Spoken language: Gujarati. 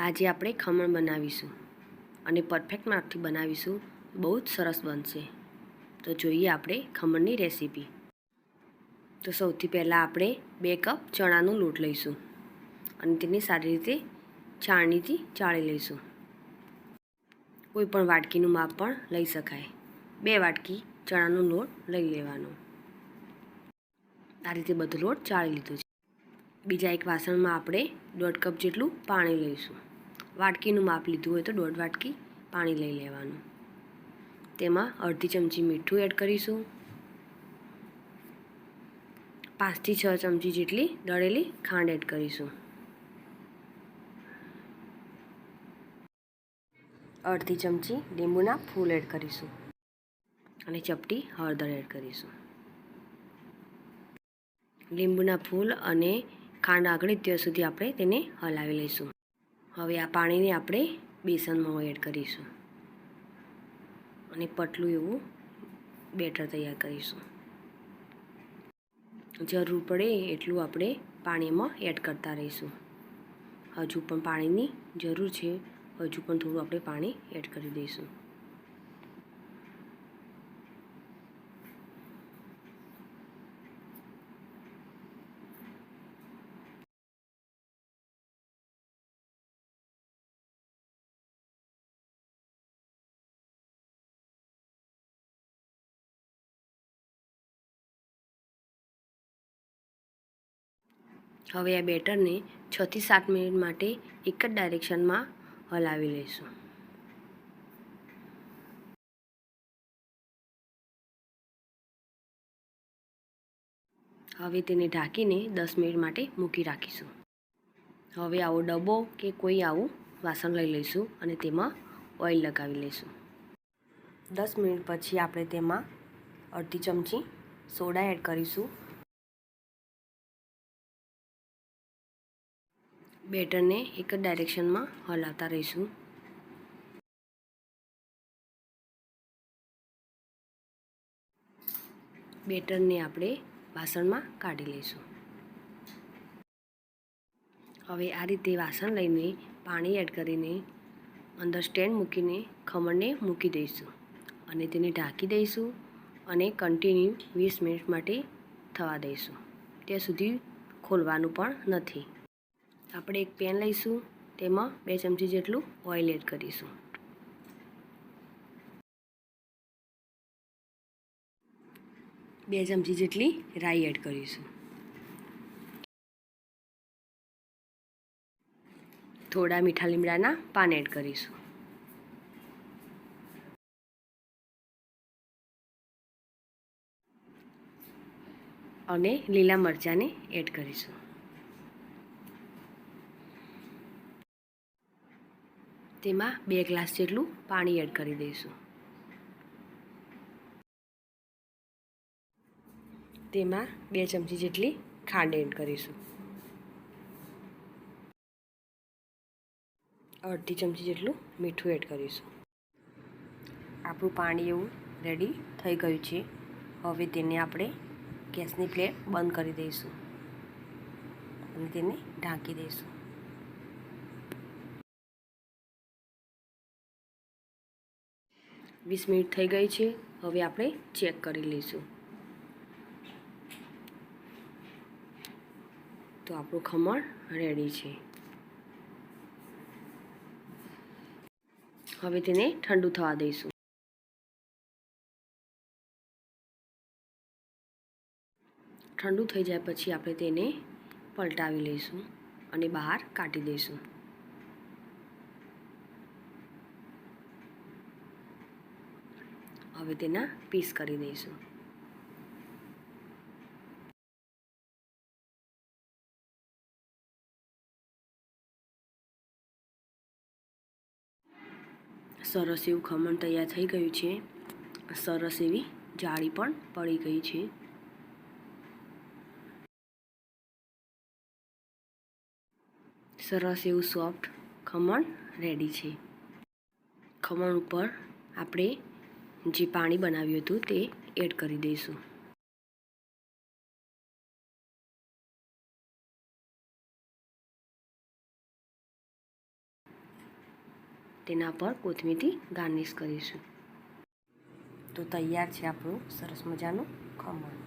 આજે આપણે ખમણ બનાવીશું અને પરફેક્ટ માપથી બનાવીશું. બહુ જ સરસ બનશે. તો જોઈએ આપણે ખમણની રેસીપી. તો સૌથી પહેલાં આપણે 2 કપ ચણાનો લોટ લઈશું અને તેને સારી રીતે ચાળણીથી ચાળી લઈશું. કોઈ પણ વાટકીનું માપ પણ લઈ શકાય. 2 વાટકી ચણાનો લોટ લઈ લેવાનો. આ રીતે બધો લોટ ચાળી લીધો છે. બીજા એક વાસણમાં આપણે 1.5 કપ જેટલું પાણી લઈશું. વાટકીનું માપ લીધું હોય તો 1.5 વાટકી પાણી લઈ લેવાનું. તેમાં અડધી ચમચી મીઠું એડ કરીશું. 5 થી 6 ચમચી જેટલી દળેલી ખાંડ એડ કરીશું. અડધી ચમચી લીંબુના ફૂલ એડ કરીશું અને ચપટી હળદર એડ કરીશું. લીંબુના ફૂલ અને ખાંડ આગળ ત્યાં સુધી આપણે તેને હલાવી લઈશું. હવે આ પાણીને આપણે બેસનમાં એડ કરીશું અને પતલું એવું બેટર તૈયાર કરીશું. જરૂર પડે એટલું આપણે પાણીમાં એડ કરતા રહીશું. હજુ પણ પાણીની જરૂર છે. હજુ પણ થોડું આપણે પાણી એડ કરી દઈશું. હવે આ બેટરને 6 થી 7 મિનિટ માટે એક જ ડાયરેક્શનમાં હલાવી લઈશું. હવે તેને ઢાંકીને 10 મિનિટ માટે મૂકી રાખીશું. હવે આવો ડબ્બો કે કોઈ આવું વાસણ લઈ લઈશું અને તેમાં ઓઇલ લગાવી લઈશું. 10 મિનિટ પછી આપણે તેમાં અડધી ચમચી સોડા એડ કરીશું. બેટરને એક જ ડાયરેક્શનમાં હલાવતા રહીશું. બેટરને આપણે વાસણમાં કાઢી લઈશું. હવે આ રીતે વાસણ લઈને પાણી એડ કરીને અંદર સ્ટેન્ડ મૂકીને ખમણને મૂકી દઈશું અને તેને ઢાંકી દઈશું અને કન્ટિન્યુ 20 મિનિટ માટે થવા દઈશું. ત્યાં સુધી ખોલવાનું પણ નથી. આપણે એક પેન લઈશું. તેમાં 2 ચમચી જેટલું ઓઇલ એડ કરીશું. બે ચમચી જેટલી રાઈ એડ કરીશું. થોડા મીઠા લીમડાના પાન એડ કરીશું. અને લીલા મરચાંને એડ કરીશું. તેમાં 2 ગ્લાસ જેટલું પાણી એડ કરી દઈશું. તેમાં 2 ચમચી જેટલી ખાંડ એડ કરીશું. અડધી ચમચી જેટલું મીઠું એડ કરીશું. આપણું પાણી એવું રેડી થઈ ગયું છે. હવે તેને આપણે ગેસની ફ્લેમ બંધ કરી દઈશું અને તેને ઢાંકી દઈશું. વીસ મિનિટ થઈ ગઈ છે. હવે આપણે ચેક કરી લઈશું. તો આપણું ખમણ રેડી છે. હવે તેને ઠંડુ થવા દઈશું. ઠંડુ થઈ જાય પછી આપણે તેને પલટાવી લઈશું અને બહાર કાઢી દઈશું. હવે તેના પીસ કરી દઈશું. સરસ એવું ખમણ તૈયાર થઈ ગયું છે. સરસ એવી જાળી પણ પડી ગઈ છે. સરસ એવું સોફ્ટ ખમણ રેડી છે. ખમણ ઉપર આપણે જે પાણી બનાવ્યું હતું તે એડ કરી દઈશું. તેના પર કોથમીરથી ગાર્નિશ કરીશું. તો તૈયાર છે આપણું સરસ મજાનું ખમણ.